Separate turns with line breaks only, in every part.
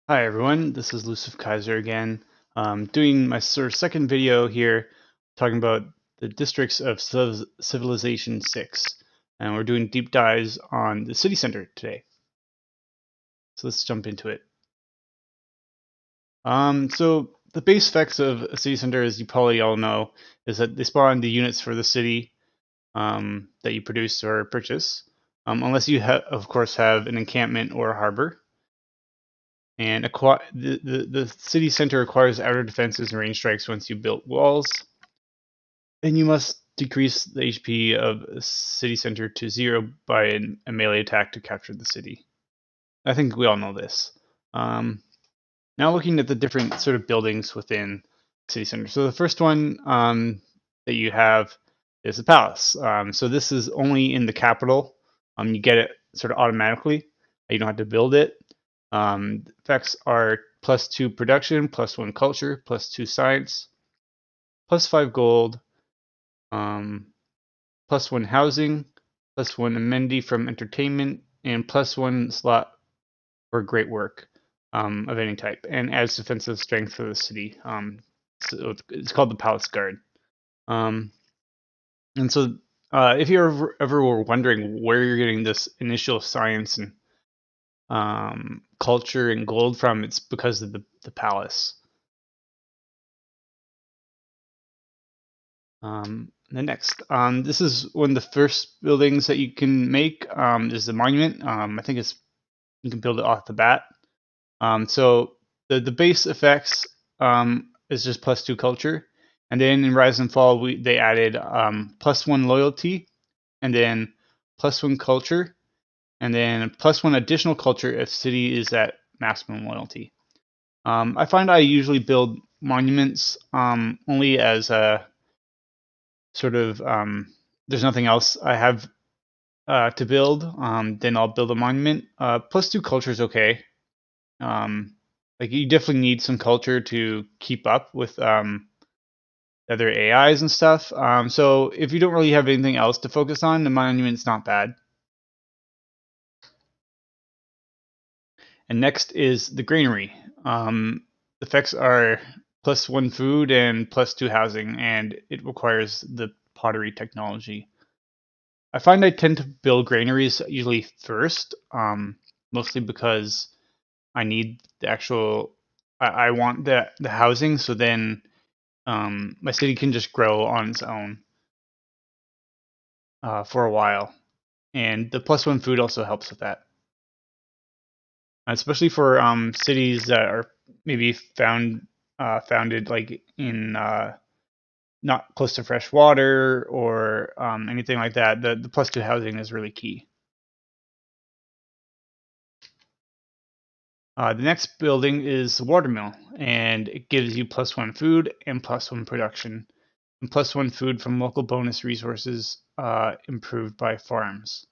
Hi everyone, this is Lucifer Kaiser again, doing my sort of second video here, talking about the districts of Civilization 6, and we're doing deep dives on the city center today. So let's jump into it. So the base effects of a city center, as you probably all know, is that they spawn the units for the city that you produce or purchase, unless you of course have an encampment or a harbor. And the city center acquires outer defenses and range strikes once you build walls. And you must decrease the HP of a city center to 0 by a melee attack to capture the city. I think we all know this. Um, Now looking at the different sort of buildings within city center. So the first one that you have is the palace. So this is only in the capital. You get it sort of automatically. You don't have to build it. Effects are +2 production, +1 culture, +2 science, +5 gold, um, +1 housing, +1 amenity from entertainment, and +1 slot for great work of any type, and adds defensive strength for the city. So it's called the Palace Guard. Um, and so, if you ever were wondering where you're getting this initial science and culture and gold from, it's because of the palace. The next, this is one of the first buildings that you can make. Is the monument. I think you can build it off the bat. So the base effects is just +2 culture, and then in Rise and Fall they added +1 loyalty, and then +1 culture, and then +1 additional culture if city is at maximum loyalty. I find I usually build monuments only as a sort of there's nothing else I have to build. Then I'll build a monument. +2 culture is okay. Like you definitely need some culture to keep up with other AIs and stuff. So if you don't really have anything else to focus on, the monument's not bad. And next is the granary. The effects are +1 food and +2 housing, and it requires the pottery technology. I find I tend to build granaries usually first, mostly because I need the actual. I want the housing, so then my city can just grow on its own for a while, and the +1 food also helps with that, especially for cities that are maybe founded like in not close to fresh water or anything like that. The +2 housing is really key. The next building is the Watermill, and it gives you +1 food and +1 production, and +1 food from local bonus resources improved by farms.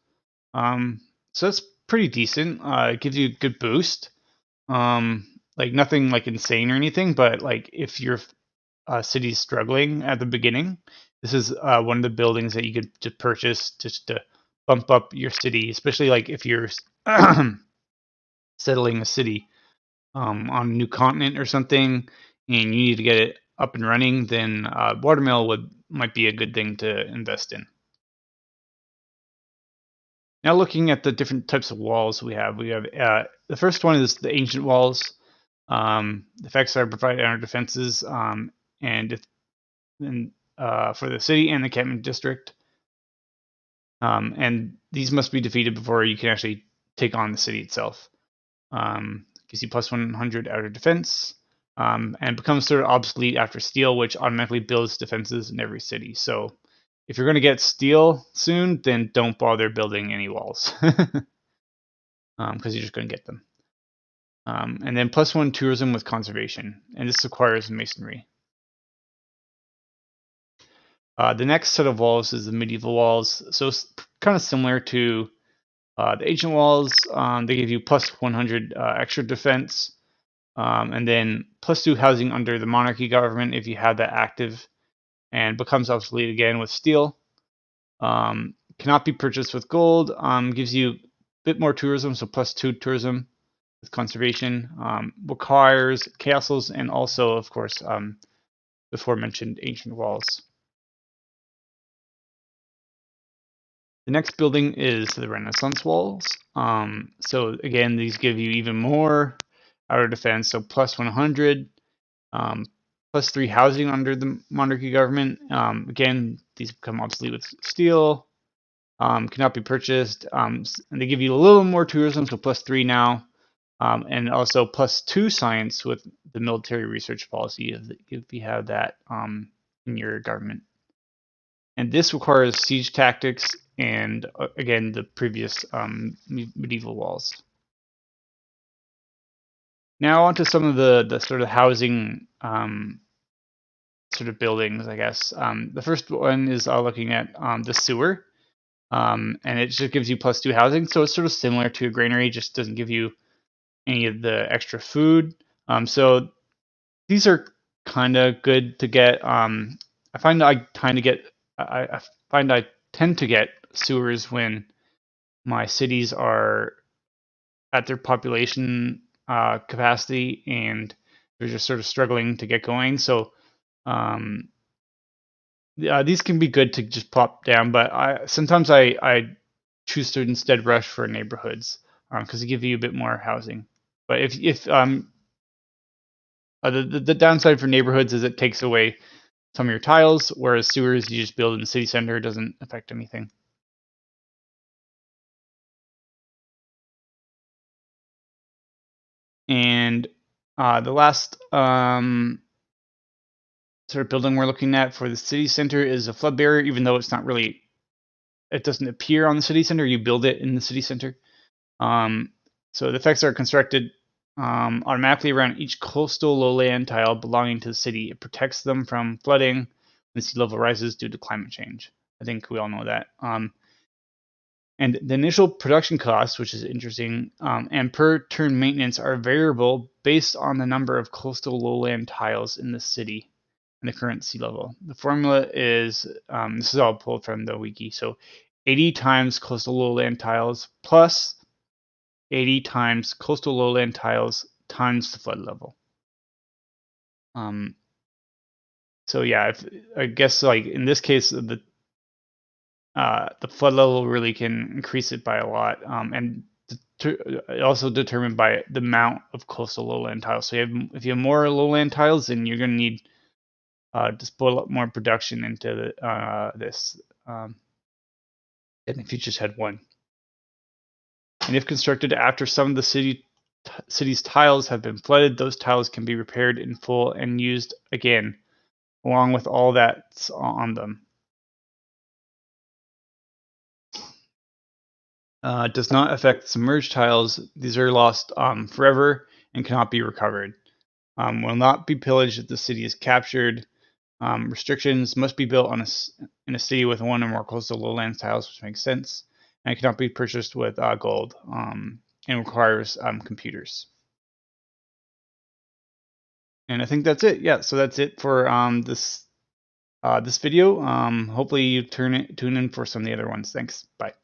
So that's pretty decent. It gives you a good boost. Like nothing like insane or anything, but like if your city's struggling at the beginning, this is one of the buildings that you could to purchase just to bump up your city, especially like if you're settling a city on a new continent or something, and you need to get it up and running. Then Watermill might be a good thing to invest in. Now looking at the different types of walls we have the first one is the ancient walls. The effects are provide outer defenses and for the city and the encampment district. And these must be defeated before you can actually take on the city itself. Gives you +100 outer defense, and becomes sort of obsolete after steel, which automatically builds defenses in every city. So if you're going to get steel soon, then don't bother building any walls because you're just going to get them. And then +1 tourism with conservation, and this requires masonry. The next set of walls is the medieval walls, so it's kind of similar to the ancient walls. They give you +100 extra defense, and then +2 housing under the monarchy government if you have that active, and becomes obsolete again with steel. Cannot be purchased with gold. Gives you a bit more tourism, so +2 tourism. with conservation, requires castles and also, of course, before mentioned ancient walls. The next building is the Renaissance walls. So again, these give you even more outer defense. So plus 100, plus 3 housing under the monarchy government. Again, these become obsolete with steel. Cannot be purchased. And they give you a little more tourism, so plus 3 now. And also plus 2 science with the military research policy if you have that in your government. And this requires siege tactics and, again, the previous medieval walls. Now onto some of the sort of housing sort of buildings, I guess. The first one is looking at the sewer, and it just gives you plus 2 housing, so it's sort of similar to a granary, just doesn't give you any of the extra food. So these are kind of good to get. I find I kind of get. I find I tend to get sewers when my cities are at their population capacity and they're just sort of struggling to get going. So um, these can be good to just plop down, but sometimes I choose to instead rush for neighborhoods because they give you a bit more housing. But if the downside for neighborhoods is it takes away some of your tiles, whereas sewers you just build in the city center, it doesn't affect anything. And the last sort of building we're looking at for the city center is a flood barrier, even though it's not really, it doesn't appear on the city center. You build it in the city center. So the effects are constructed automatically around each coastal lowland tile belonging to the city. It protects them from flooding when sea level rises due to climate change. I think we all know that. And the initial production costs, which is interesting, and per turn maintenance are variable based on the number of coastal lowland tiles in the city and the current sea level. The formula is, this is all pulled from the wiki, so 80 times coastal lowland tiles plus 80 times coastal lowland tiles times the flood level. So yeah, I guess like in this case, the flood level really can increase it by a lot, and also determined by the amount of coastal lowland tiles. So if you have more lowland tiles, then you're going to need just put a lot more production into this than if you just had one. And if constructed after some of the city's tiles have been flooded, those tiles can be repaired in full and used again, along with all that's on them. Does not affect submerged tiles. These are lost forever and cannot be recovered. Will not be pillaged if the city is captured. Restrictions must be built in a city with one or more coastal lowlands tiles, which makes sense, and it cannot be purchased with gold, and requires computers. And I think that's it. Yeah, so that's it for this video. Hopefully you tune in for some of the other ones. Thanks. Bye.